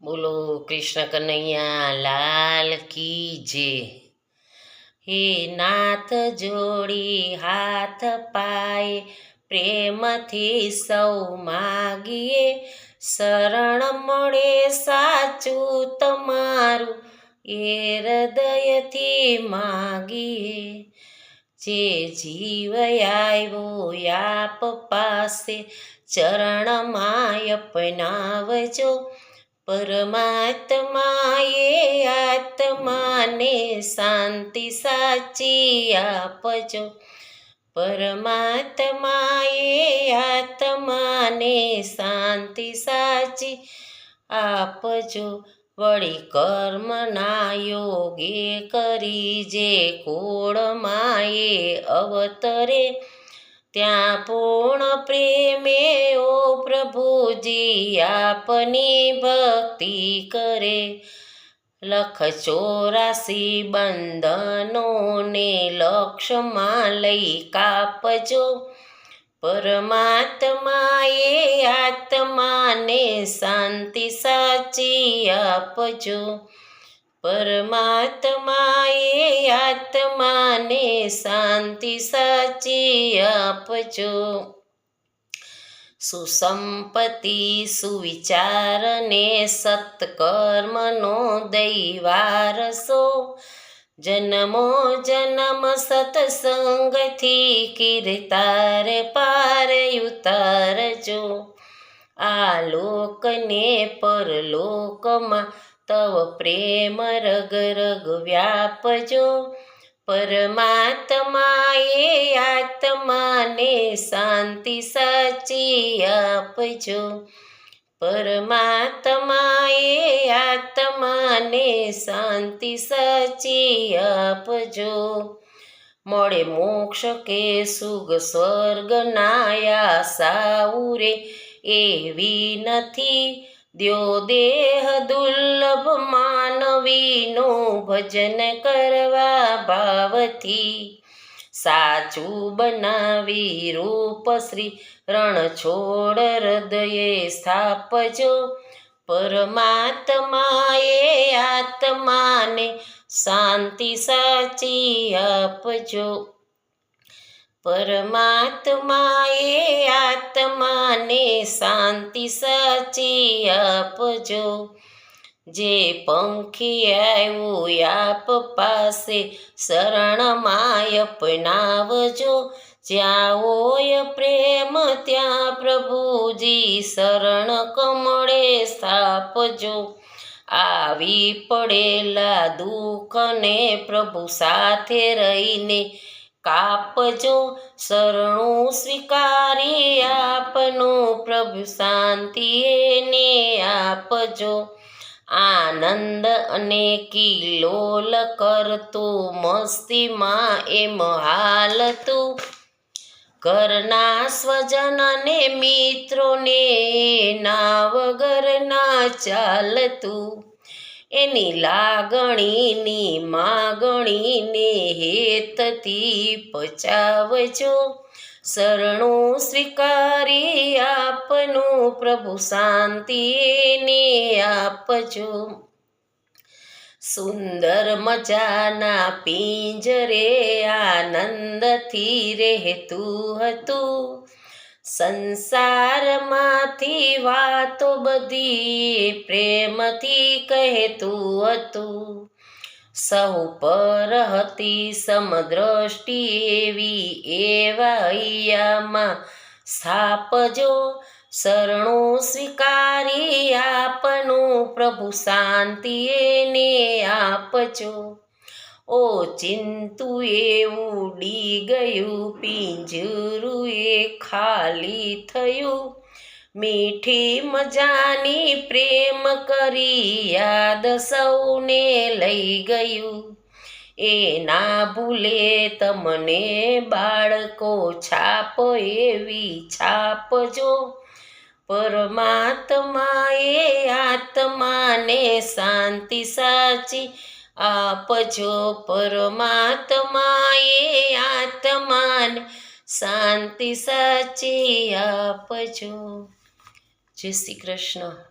બોલો કૃષ્ણ કનૈયા લાલ કી જે। હે નાથ જોડી હાથ પાય પ્રેમથી સૌ માગીએ, શરણ મળે સાચું તમારું એ હૃદયથી માગીએ। જે જીવ આવ્યો આપ પાસે ચરણમાં અપનાવજો, પરમાત્માએ આત્માને શાંતિ સાચી આપજો। પરમાત્માએ આત્માને શાંતિ સાચી આપજો। વળી કર્મના યોગે કરી જે કુળમાએ અવતરે, ત્યાં પૂર્ણ પ્રેમે ઓ પ્રભુજી આપની ભક્તિ કરે। 184 બંધનોને લક્ષમાં લઈ કાપજો, પરમાત્માએ આત્માને શાંતિ સાચી આપજો। પરમાત્માએ આત્માને શાંતિ સાચી આપજો। સુસંપત્તિ સુવિચારને સત્કર્મનો દૈવારસો, જન્મો જન્મ સત્સંગથી કીર્તાર પાર ઉતારજો। આ લોકને પરલોકમાં તવ પ્રેમ રગ રગ વ્યાપજો, પરમાત્માએ આત્માને શાંતિ સાચી આપજો। પરમાત્માએ આત્માને શાંતિ સાચી આપજો। મળે મોક્ષ કે સુખ સ્વર્ગના આશા રે એવી નથી, દ્યો દેહ દુર્લભ માનવીનું ભજન કરવા ભાવથી। સાચું બનાવી રૂપ શ્રી રણ છોડ હૃદયે સ્થાપજો, પરમાત્માએ આત્માને શાંતિ સાચી આપજો। પરમાત્માએ આત્માને શાંતિ સાચી આપજો। જે પંખી આવ્યું આપ પાસે શરણમાં અપનાવજો, જ્યાં હોય પ્રેમ ત્યાં પ્રભુજી શરણ કમળે સ્થાપજો। આવી પડેલા દુઃખને પ્રભુ સાથે રહીને કાપજો, શરણું સ્વીકારી આપનું પ્રભુ શાંતિ એને આપજો। આનંદ અને કિલોલ કરતું મસ્તીમાં એમ હાલતું, ઘરના સ્વજન અને મિત્રોને ના વગર ના ચાલતું। એની લાગણીની માગણીને હેતથી પચાવજો, શરણું સ્વીકારી આપનું પ્રભુ શાંતિ એને આપજો। સુંદર મજાના પિંજરે આનંદથી રહેતું હતું, સંસારમાંથી વાતો બધી પ્રેમથી કહેતું હતું। સહુ પર હતી સમદ્રષ્ટિ એવી એવા હૈયામાં સ્થાપજો, શરણું સ્વીકારી આપનું પ્રભુ શાંતિ એને આપજો। ઓ ચિંતુ એવું ઉડી ગયું પિંજરું એ ખાલી થયું, મીઠી મજાની પ્રેમ કરી યાદ સૌને લઈ ગયું। એ ના ભૂલે તમને બાળકો છાપ એવી છાપજો, પરમાત્માએ આત્માને શાંતિ સાચી આપજો। પરમાત્માએ આત્માને શાંતિ સાચી આપજો। જય શ્રી કૃષ્ણ।